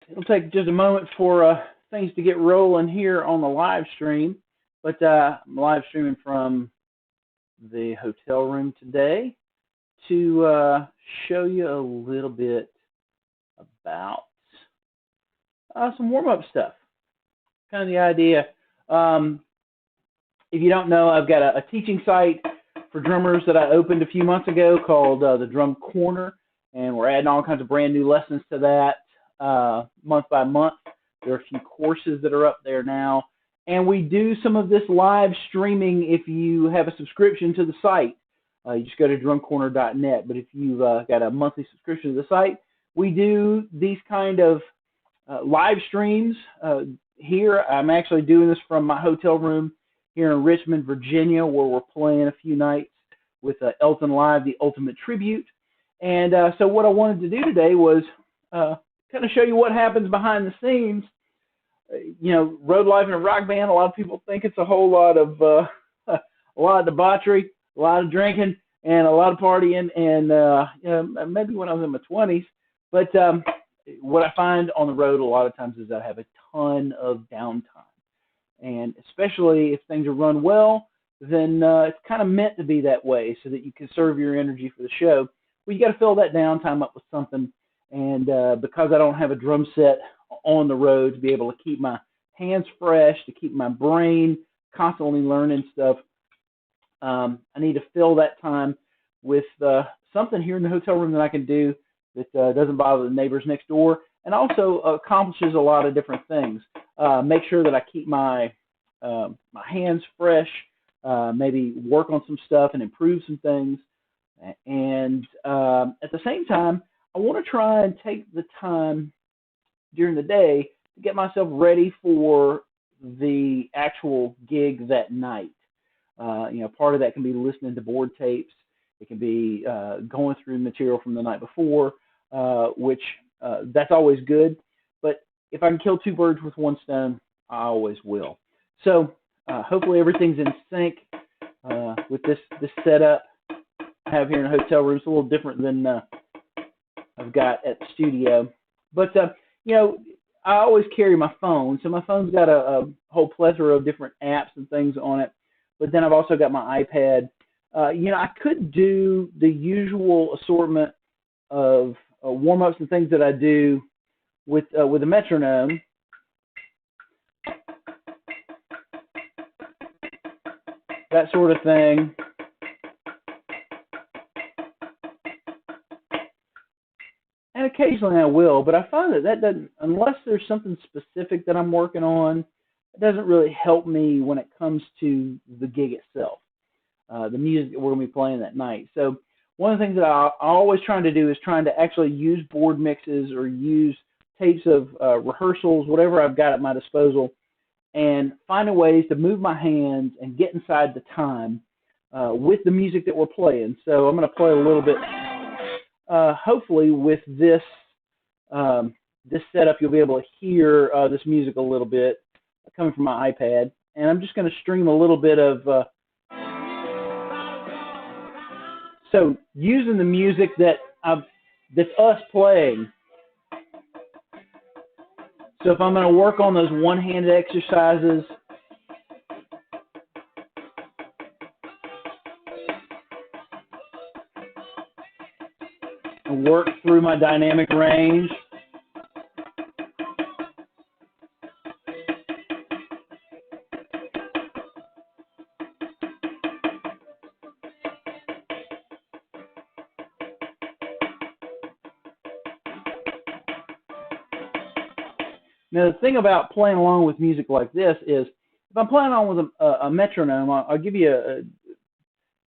it'll take just a moment for things to get rolling here on the live stream. But I'm live streaming from the hotel room today to show you a little bit about some warm-up stuff. Kind of the idea. If you don't know, I've got a teaching site for drummers that I opened a few months ago called the Drum Corner, and we're adding all kinds of brand new lessons to that month by month. There are a few courses that are up there now, and we do some of this live streaming if you have a subscription to the site. You just go to drumcorner.net, but if you've got a monthly subscription to the site, we do these kind of live streams here. I'm actually doing this from my hotel room here in Richmond, Virginia, where we're playing a few nights with Elton Live, the Ultimate Tribute. And so what I wanted to do today was kind of show you what happens behind the scenes. You know, road life in a rock band, a lot of people think it's a whole lot of a lot of debauchery, a lot of drinking, and a lot of partying, and you know, maybe when I was in my 20s. But what I find on the road a lot of times is I have a ton of downtime. And especially if things are run well, then it's kind of meant to be that way so that you conserve your energy for the show. Well, you got to fill that downtime up with something. And because I don't have a drum set on the road to be able to keep my hands fresh, to keep my brain constantly learning stuff, I need to fill that time with something here in the hotel room that I can do that doesn't bother the neighbors next door, and also accomplishes a lot of different things. Make sure that I keep my my hands fresh, maybe work on some stuff and improve some things. And at the same time, I want to try and take the time during the day to get myself ready for the actual gig that night. You know, part of that can be listening to board tapes. It can be going through material from the night before, which that's always good. But if I can kill two birds with one stone, I always will. So hopefully everything's in sync with this setup I have here in a hotel room. It's a little different than I've got at the studio. But, you know, I always carry my phone. So my phone's got a whole plethora of different apps and things on it. But then I've also got my iPad. You know, I could do the usual assortment of warm-ups and things that I do with a metronome. That sort of thing. And occasionally I will, but I find that doesn't, unless there's something specific that I'm working on, it doesn't really help me when it comes to the gig itself, the music that we're going to be playing that night. So one of the things that I'm always trying to do is trying to actually use board mixes or use tapes of rehearsals, whatever I've got at my disposal, and finding ways to move my hands and get inside the time with the music that we're playing. So I'm going to play a little bit, hopefully with this this setup, you'll be able to hear this music a little bit coming from my iPad. And I'm just going to stream a little bit of, so using the music that's us playing. So if I'm going to work on those one-handed exercises, and work through my dynamic range, now, the thing about playing along with music like this is, if I'm playing on with a metronome, I'll give you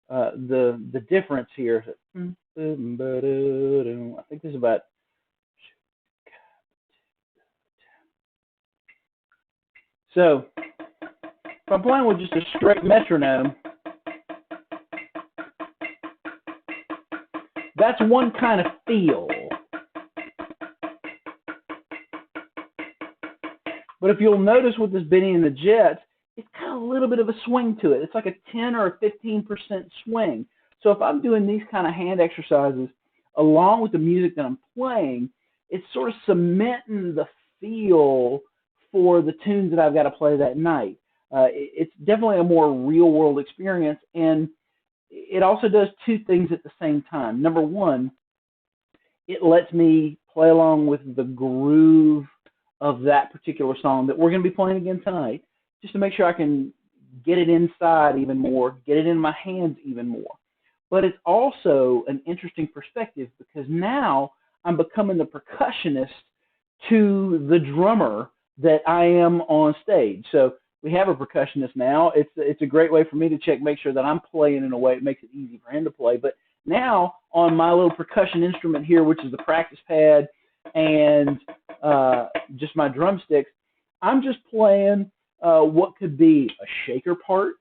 the difference here. I think this is about. So, if I'm playing with just a straight metronome, that's one kind of feel. But if you'll notice with this Benny and the Jets, it's kind of a little bit of a swing to it. It's like a 10 or a 15% swing. So if I'm doing these kind of hand exercises along with the music that I'm playing, it's sort of cementing the feel for the tunes that I've got to play that night. It's definitely a more real world experience, and it also does two things at the same time. Number one, it lets me play along with the groove of that particular song that we're going to be playing again tonight, just to make sure I can get it inside even more, get it in my hands even more. But it's also an interesting perspective because now I'm becoming the percussionist to the drummer that I am on stage. So we have a percussionist now. It's a great way for me to make sure that I'm playing in a way it makes it easy for him to play. But now on my little percussion instrument here, which is the practice pad and just my drumsticks, I'm just playing what could be a shaker part.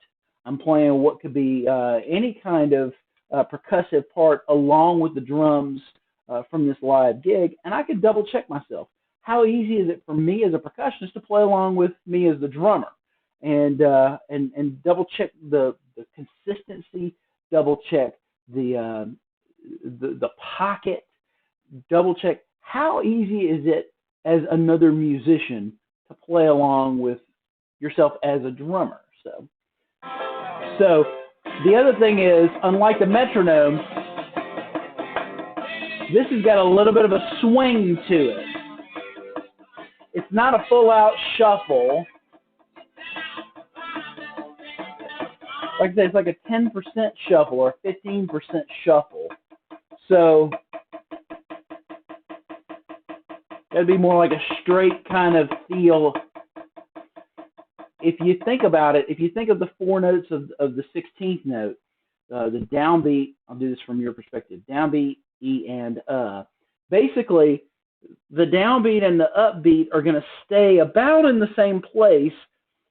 I'm playing what could be any kind of percussive part along with the drums from this live gig, and I could double check myself. How easy is it for me as a percussionist to play along with me as the drummer, and double check the consistency, double check the pocket, double check how easy is it as another musician to play along with yourself as a drummer. So the other thing is, unlike the metronome, this has got a little bit of a swing to it. It's not a full-out shuffle. Like I said, it's like a 10% shuffle or a 15% shuffle. So that'd be more like a straight kind of feel. If you think about it, if you think of the four notes of the 16th note, the downbeat, I'll do this from your perspective, downbeat, E, and basically, the downbeat and the upbeat are going to stay about in the same place,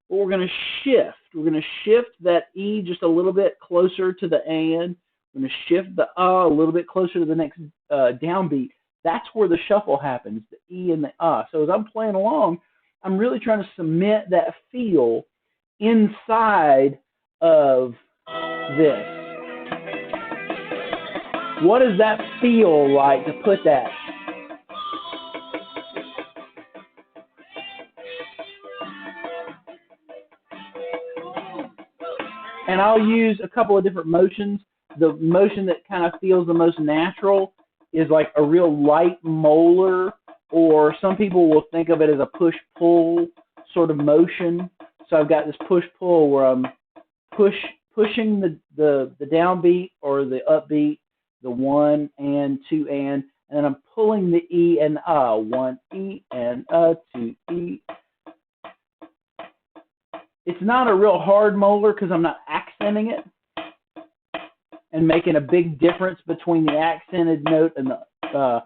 but we're going to shift. We're going to shift that E just a little bit closer to the and. We're going to shift the a little bit closer to the next downbeat. That's where the shuffle happens, the E and the So as I'm playing along, I'm really trying to cement that feel inside of this. What does that feel like to put that? And I'll use a couple of different motions. The motion that kind of feels the most natural is like a real light molar, or some people will think of it as a push-pull sort of motion. So I've got this push-pull where I'm pushing the downbeat or the upbeat, the one and two and then I'm pulling the E and one E and two E. It's not a real hard molar because I'm not accenting it and making a big difference between the accented note and the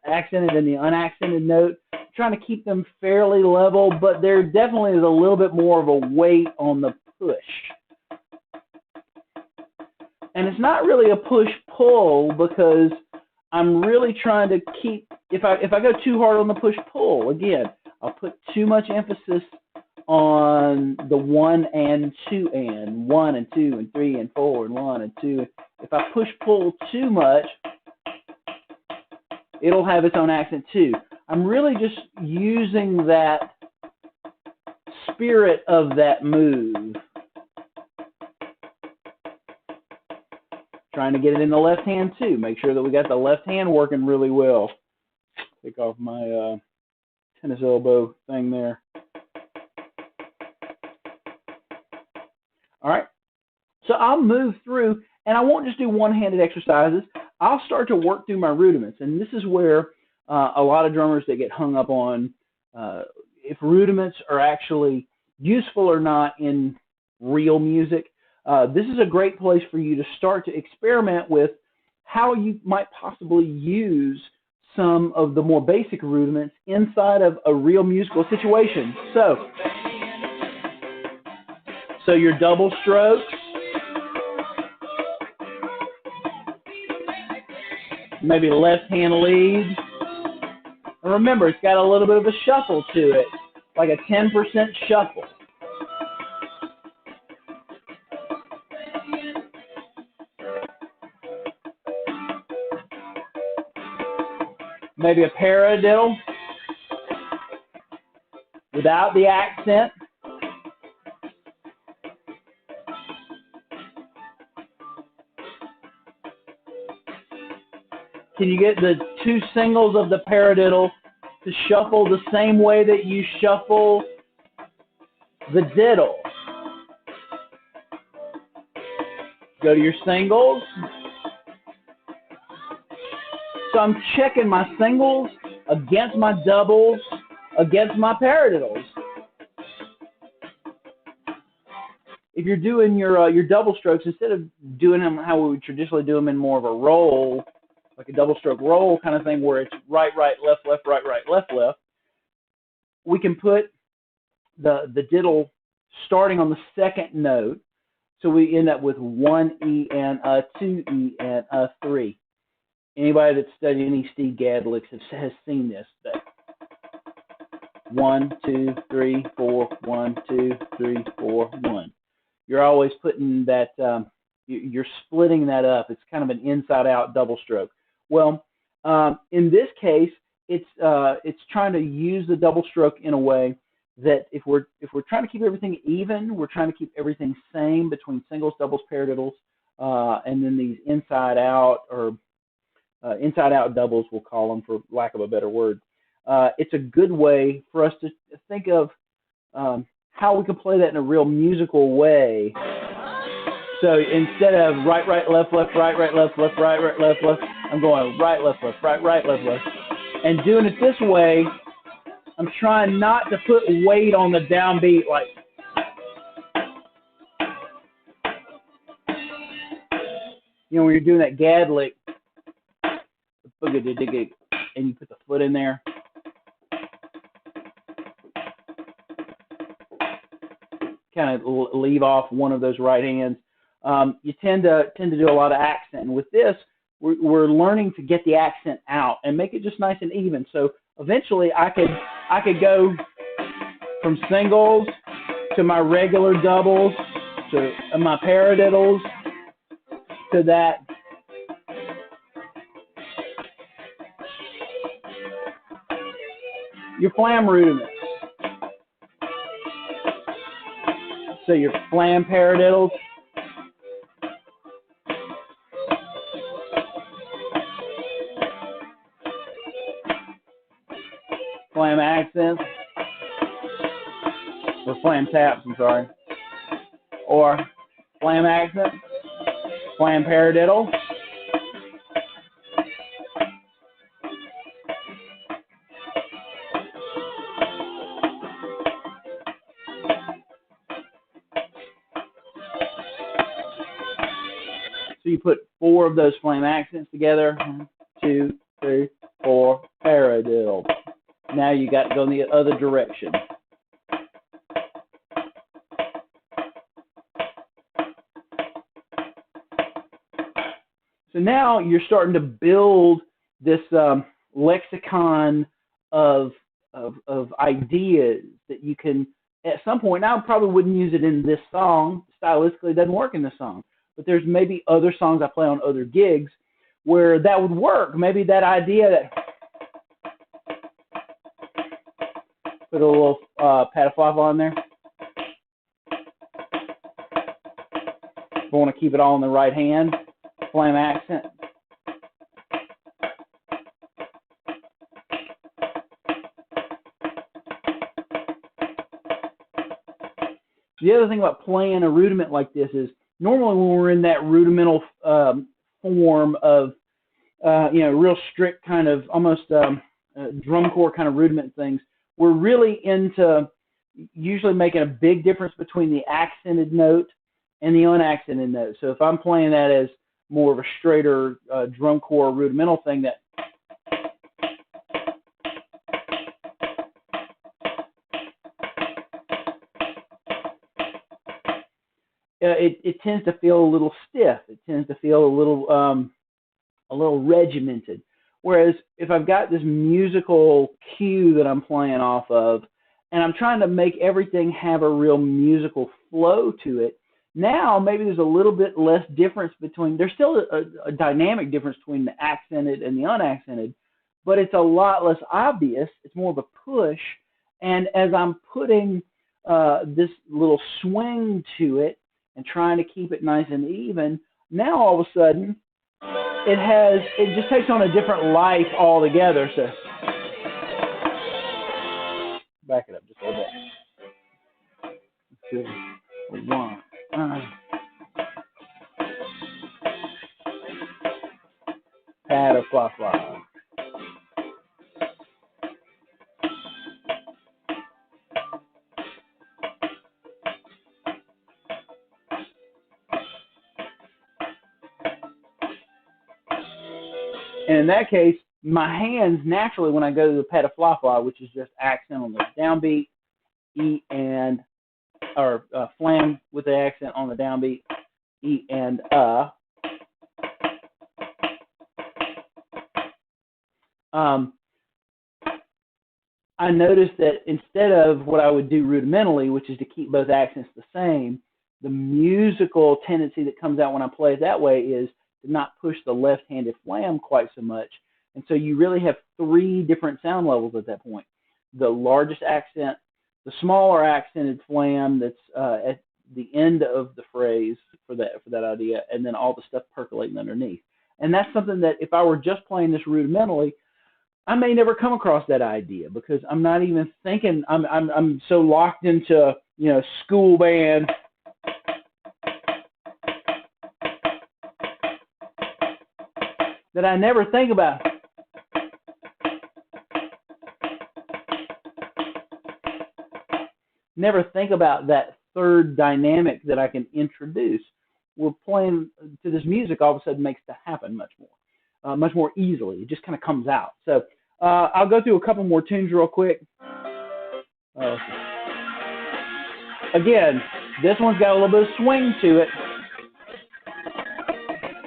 accented and the unaccented note. I'm trying to keep them fairly level, but there definitely is a little bit more of a weight on the push. And it's not really a push-pull because I'm really trying to keep, if I go too hard on the push-pull, again, I'll put too much emphasis on the one and two and one and two and three and four and one and two. If I push-pull too much, it'll have its own accent too. I'm really just using that spirit of that move. Trying to get it in the left hand too. Make sure that we got the left hand working really well. Take off my tennis elbow thing there. All right. So I'll move through, and I won't just do one-handed exercises. I'll start to work through my rudiments, and this is where a lot of drummers that get hung up on if rudiments are actually useful or not in real music. This is a great place for you to start to experiment with how you might possibly use some of the more basic rudiments inside of a real musical situation. So your double strokes, maybe left hand lead. And remember, it's got a little bit of a shuffle to it, like a 10% shuffle. Maybe a paradiddle. without the accent. Can you get the two singles of the paradiddle to shuffle the same way that you shuffle the diddle? Go to your singles. So I'm checking my singles against my doubles, against my paradiddles. If you're doing your double strokes, instead of doing them how we would traditionally do them in more of a roll, like a double stroke roll kind of thing where it's right, right, left, left, right, right, left, left, we can put the diddle starting on the second note. So we end up with 1 E and a 2 E and a 3. Anybody that's studied any Steve Gadd licks has seen this. That 1, 2, 3, 4, 1, 2, 3, 4, 1. You're always putting that, you're splitting that up. It's kind of an inside-out double stroke. Well, in this case, it's trying to use the double stroke in a way that if we're trying to keep everything even, we're trying to keep everything same between singles, doubles, paradiddles, and then these inside-out or inside-out doubles, we'll call them for lack of a better word. It's a good way for us to think of how we can play that in a real musical way. So instead of right, right, left, left, right, right, left, left, right, right, left, left, I'm going right, left, left, right, right, left, left. And doing it this way, I'm trying not to put weight on the downbeat, like, when you're doing that Gadd lick, and you put the foot in there. Kind of leave off one of those right hands. You tend to do a lot of accent. And with this, we're learning to get the accent out and make it just nice and even. So eventually, I could go from singles to my regular doubles to my paradiddles to that. Your flam rudiments. So your flam paradiddles. Flam accents. Or flam taps, I'm sorry. Or flam accent. Flam paradiddle. So you put 4 of those flam accents together. 1, 2, 3, 4, paradiddle. Now you got to go in the other direction. So now you're starting to build this lexicon of ideas that you can, at some point, now I probably wouldn't use it in this song. Stylistically, it doesn't work in this song. But there's maybe other songs I play on other gigs where that would work. Maybe that idea that, put a little pataflop on there. If I want to keep it all in the right hand, flam accent. The other thing about playing a rudiment like this is normally when we're in that rudimental form of, real strict kind of almost drum corps kind of rudiment things, we're really into usually making a big difference between the accented note and the unaccented note. So if I'm playing that as more of a straighter drum corps rudimental thing, that it tends to feel a little stiff. It tends to feel a little regimented. Whereas if I've got this musical cue that I'm playing off of, and I'm trying to make everything have a real musical flow to it, now maybe there's a little bit less difference between, there's still a dynamic difference between the accented and the unaccented, but it's a lot less obvious. It's more of a push, And as I'm putting this little swing to it and trying to keep it nice and even, now all of a sudden it just takes on a different life altogether. So back it up just a little bit. 2, 1. Pad of fly fly. And in that case, my hands naturally, when I go to the pad of fly fly, which is just accent on the downbeat, E and or flam with the accent on the downbeat, E and I noticed that instead of what I would do rudimentally, which is to keep both accents the same, the musical tendency that comes out when I play it that way is to not push the left-handed flam quite so much. And so you really have 3 different sound levels at that point. The largest accent, the smaller accented flam that's at the end of the phrase for that idea, and then all the stuff percolating underneath. And that's something that if I were just playing this rudimentally, I may never come across that idea because I'm not even thinking. I'm so locked into school band. That I never think about. Never think about that third dynamic that I can introduce. We're playing to this music, all of a sudden makes that happen much more easily. It just kind of comes out. So I'll go through a couple more tunes real quick. Again, this one's got a little bit of swing to it.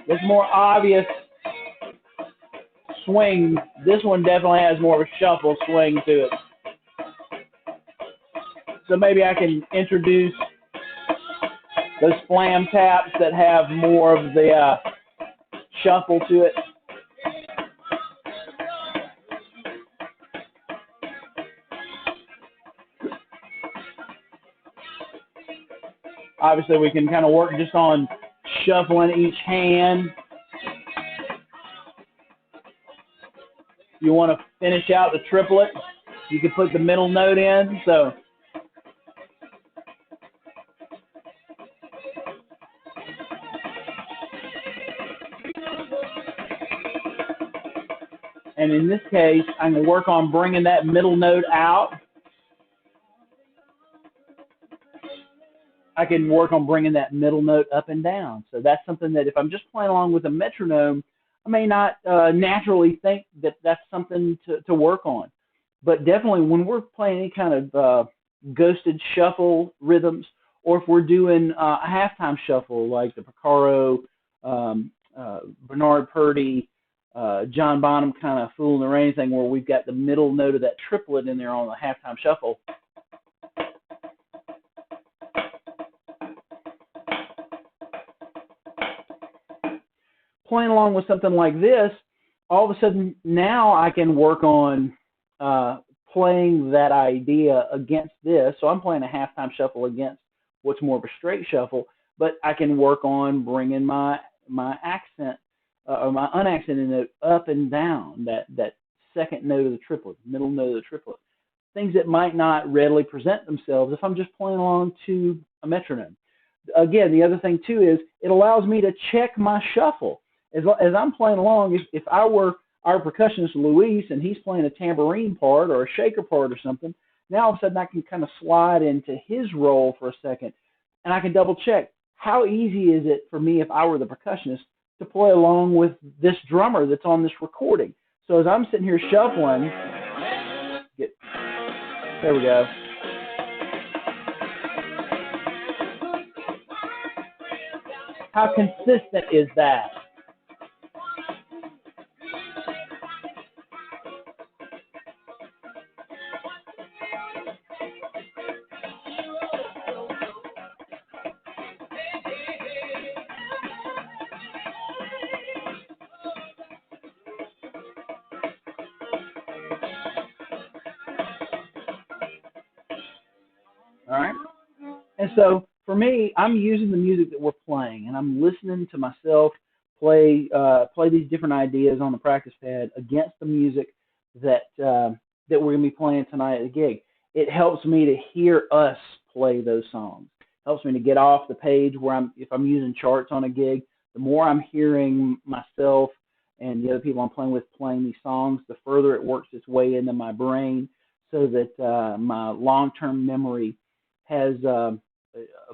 This more obvious swing. This one definitely has more of a shuffle swing to it. So maybe I can introduce those flam taps that have more of the shuffle to it. Obviously, we can kind of work just on shuffling each hand. You want to finish out the triplet, you can put the middle note in. So and in this case, I'm going to work on bringing that middle note out. I can work on bringing that middle note up and down. So that's something that if I'm just playing along with a metronome, I may not naturally think that that's something to work on. But definitely when we're playing any kind of ghosted shuffle rhythms, or if we're doing a halftime shuffle like the Porcaro, Bernard Purdy, John Bonham kind of Fool in the Rain thing, where we've got the middle note of that triplet in there on the halftime shuffle. Playing along with something like this, all of a sudden now I can work on playing that idea against this. So I'm playing a halftime shuffle against what's more of a straight shuffle, but I can work on bringing my accent or my unaccented note up and down, that second note of the triplet, middle note of the triplet. Things that might not readily present themselves if I'm just playing along to a metronome. Again, the other thing too is it allows me to check my shuffle. As I'm playing along, if I were our percussionist Luis and he's playing a tambourine part or a shaker part or something, now all of a sudden I can kind of slide into his role for a second and I can double check how easy is it for me if I were the percussionist to play along with this drummer that's on this recording. So as I'm sitting here shuffling, there we go. How consistent is that? And so for me, I'm using the music that we're playing, and I'm listening to myself play these different ideas on the practice pad against the music that we're gonna be playing tonight at the gig. It helps me to hear us play those songs. Helps me to get off the page where if I'm using charts on a gig, the more I'm hearing myself and the other people I'm playing with playing these songs, the further it works its way into my brain, so that my long-term memory has a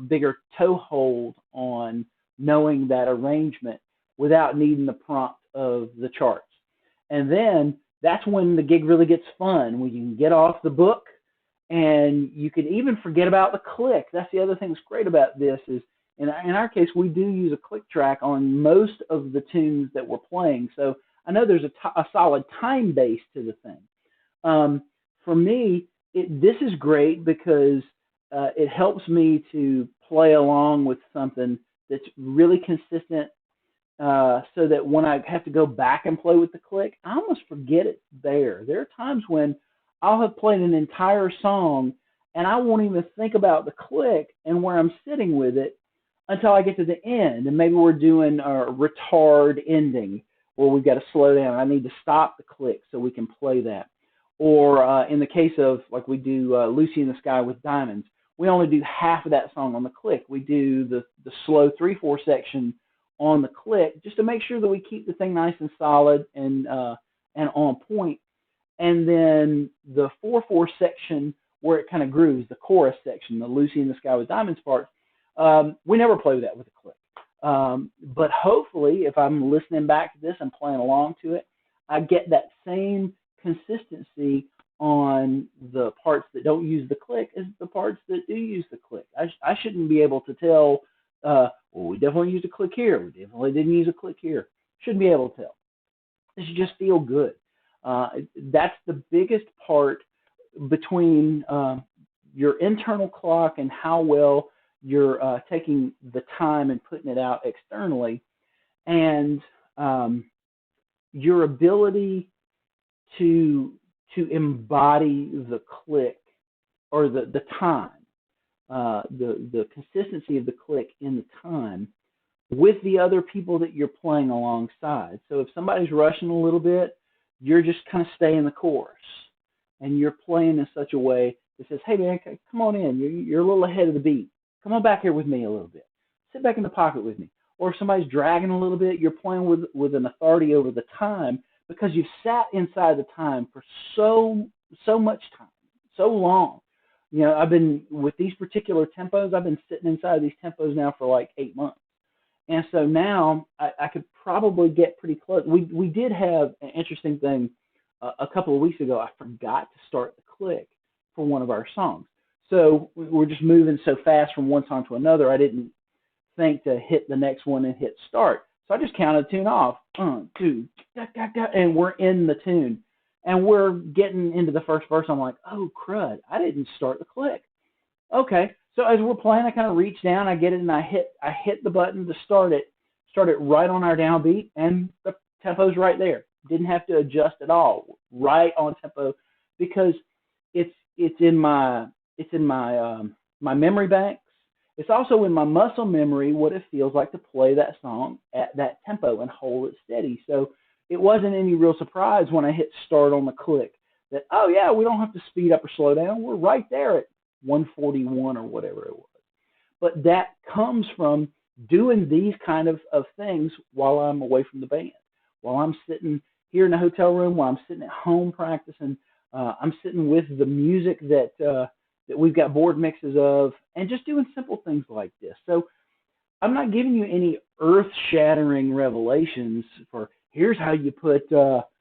bigger toehold on knowing that arrangement without needing the prompt of the charts. And then that's when the gig really gets fun, when you can get off the book and you can even forget about the click. That's the other thing that's great about this is, in our case, we do use a click track on most of the tunes that we're playing. So I know there's a solid time base to the thing. For me, this is great because it helps me to play along with something that's really consistent, so that when I have to go back and play with the click, I almost forget it's there. There are times when I'll have played an entire song and I won't even think about the click and where I'm sitting with it until I get to the end. And maybe we're doing a retard ending where we've got to slow down. I need to stop the click so we can play that. Or in the case of, like we do Lucy in the Sky with Diamonds, we only do half of that song on the click. We do the slow 3/4 section on the click just to make sure that we keep the thing nice and solid and on point. And then the 4/4 section where it kind of grooves, the chorus section, the Lucy in the Sky with Diamonds part, we never play that with a click. But hopefully, if I'm listening back to this and playing along to it, I get that same consistency on the parts that don't use the click as the parts that do use the click. I shouldn't be able to tell, well, we definitely used a click here. We definitely didn't use a click here. Shouldn't be able to tell. It should just feel good. That's the biggest part between your internal clock and how well you're taking the time and putting it out externally, and your ability to embody the click or the time, the consistency of the click in the time with the other people that you're playing alongside. So if somebody's rushing a little bit, you're just kind of staying the course, and you're playing in such a way that says, hey man, come on in, you're a little ahead of the beat. Come on back here with me a little bit. Sit back in the pocket with me. Or if somebody's dragging a little bit, you're playing with an authority over the time because you've sat inside the time for so much time, so long. You know, I've been with these particular tempos, I've been sitting inside these tempos now for like 8 months. And so now I could probably get pretty close. We did have an interesting thing a couple of weeks ago. I forgot to start the click for one of our songs. So we're just moving so fast from one song to another, I didn't think to hit the next one and hit start. So I just counted the tune off. 1, 2, da, da, da, and we're in the tune. And we're getting into the first verse. I'm like, oh, crud, I didn't start the click. Okay. So as we're playing, I kind of reach down, I get it, and I hit the button to start it right on our downbeat, and the tempo's right there. Didn't have to adjust at all. Right on tempo, because it's in my my memory banks. It's also in my muscle memory what it feels like to play that song at that tempo and hold it steady. So it wasn't any real surprise when I hit start on the click that, oh yeah, we don't have to speed up or slow down. We're right there at 141 or whatever it was. But that comes from doing these kind of things while I'm away from the band, while I'm sitting here in the hotel room, while I'm sitting at home practicing. I'm sitting with the music that we've got board mixes of, and just doing simple things like this. So I'm not giving you any earth-shattering revelations for here's how you put flam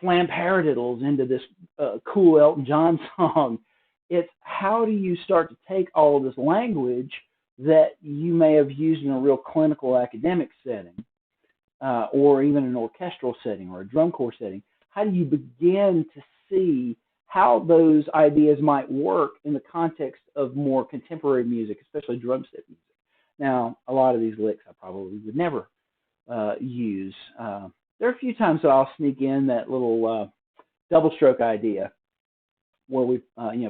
paradiddles into this cool Elton John song. It's how do you start to take all of this language that you may have used in a real clinical academic setting, or even an orchestral setting or a drum corps setting. How do you begin to see how those ideas might work in the context of more contemporary music, especially drum set music? Now, a lot of these licks I probably would never use. There are a few times that I'll sneak in that little double stroke idea. where we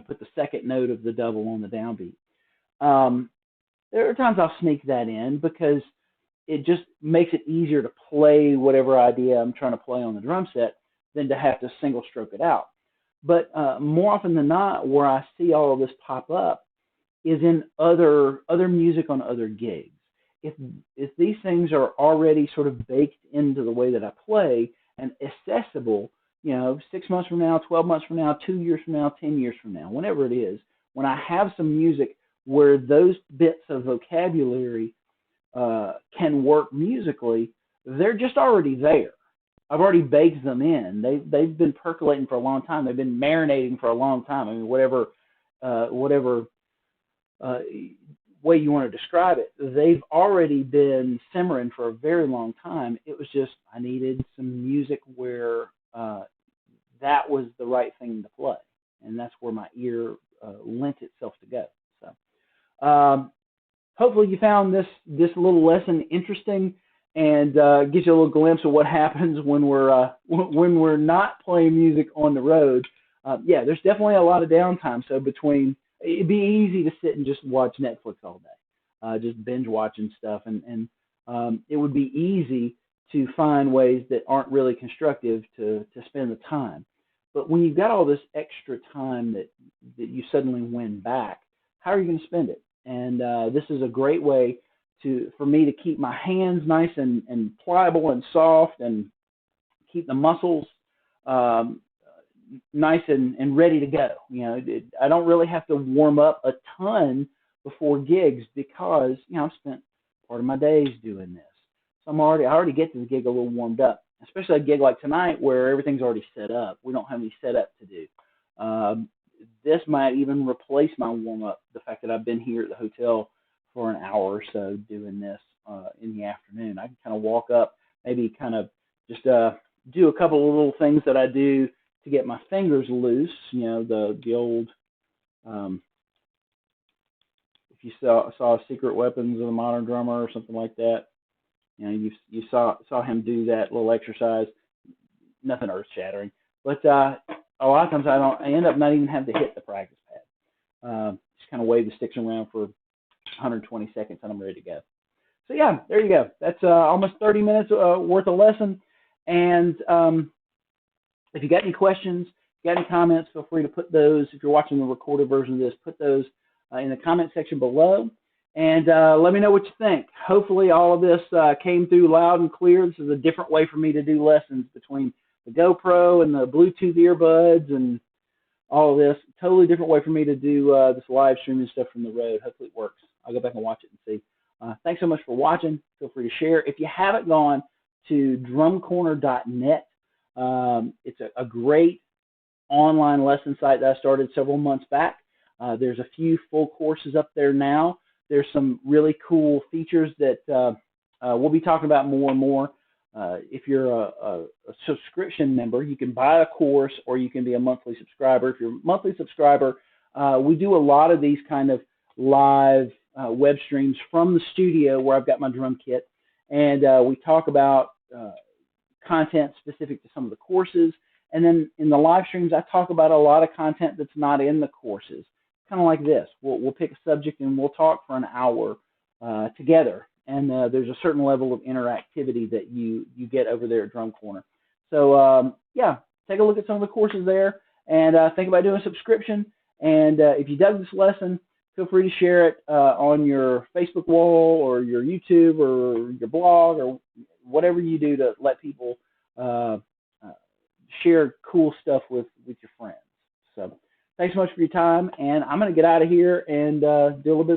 put the second note of the double on the downbeat. Um, there are times I'll sneak that in because it just makes it easier to play whatever idea I'm trying to play on the drum set than to have to single stroke it out. But more often than not, where I see all of this pop up is in other music on other gigs. If these things are already sort of baked into the way that I play and accessible, 6 months from now, 12 months from now, 2 years from now, 10 years from now, whenever it is, when I have some music where those bits of vocabulary can work musically, they're just already there. I've already baked them in. They've been percolating for a long time. They've been marinating for a long time. I mean, whatever way you want to describe it, they've already been simmering for a very long time. It was just I needed some music where that was the right thing to play, and that's where my ear lent itself to go. So hopefully you found this little lesson interesting and gives you a little glimpse of what happens when we're not playing music on the road. There's definitely a lot of downtime. So it'd be easy to sit and just watch Netflix all day, just binge watching stuff, and it would be easy to find ways that aren't really constructive to spend the time. But when you've got all this extra time that you suddenly win back, how are you going to spend it? And this is a great way for me to keep my hands nice and pliable and soft, and keep the muscles nice and ready to go. I don't really have to warm up a ton before gigs because I've spent part of my days doing this. So I already get to the gig a little warmed up, especially a gig like tonight where everything's already set up. We don't have any setup to do. This might even replace my warm up. The fact that I've been here at the hotel for an hour or so doing this in the afternoon, I can kind of walk up, maybe kind of just do a couple of little things that I do to get my fingers loose. The old if you saw Secret Weapons of the Modern Drummer or something like that, you saw him do that little exercise. Nothing earth shattering, but a lot of times I end up not even having to hit the practice pad. Just kind of wave the sticks around for 120 seconds and I'm ready to go. So yeah, there you go. That's almost 30 minutes worth of lesson. And if you got any questions, got any comments, feel free to put those. If you're watching the recorded version of this, put those in the comment section below. And let me know what you think. Hopefully all of this came through loud and clear. This is a different way for me to do lessons between the GoPro and the Bluetooth earbuds and all of this. Totally different way for me to do this live streaming stuff from the road. Hopefully it works. I'll go back and watch it and see. Thanks so much for watching. Feel free to share. If you haven't gone to drumcorner.net, it's a great online lesson site that I started several months back. There's a few full courses up there now. There's some really cool features that we'll be talking about more and more. If you're a subscription member, you can buy a course or you can be a monthly subscriber. If you're a monthly subscriber, we do a lot of these kind of live web streams from the studio where I've got my drum kit, and we talk about content specific to some of the courses. And then in the live streams, I talk about a lot of content that's not in the courses, kind of like this. We'll pick a subject and we'll talk for an hour together. And there's a certain level of interactivity that you get over there at Drum Corner. So yeah, take a look at some of the courses there and think about doing a subscription. And if you dug this lesson, feel free to share it on your Facebook wall or your YouTube or your blog or whatever you do to let people share cool stuff with your friends. So thanks so much for your time, and I'm going to get out of here and do a little bit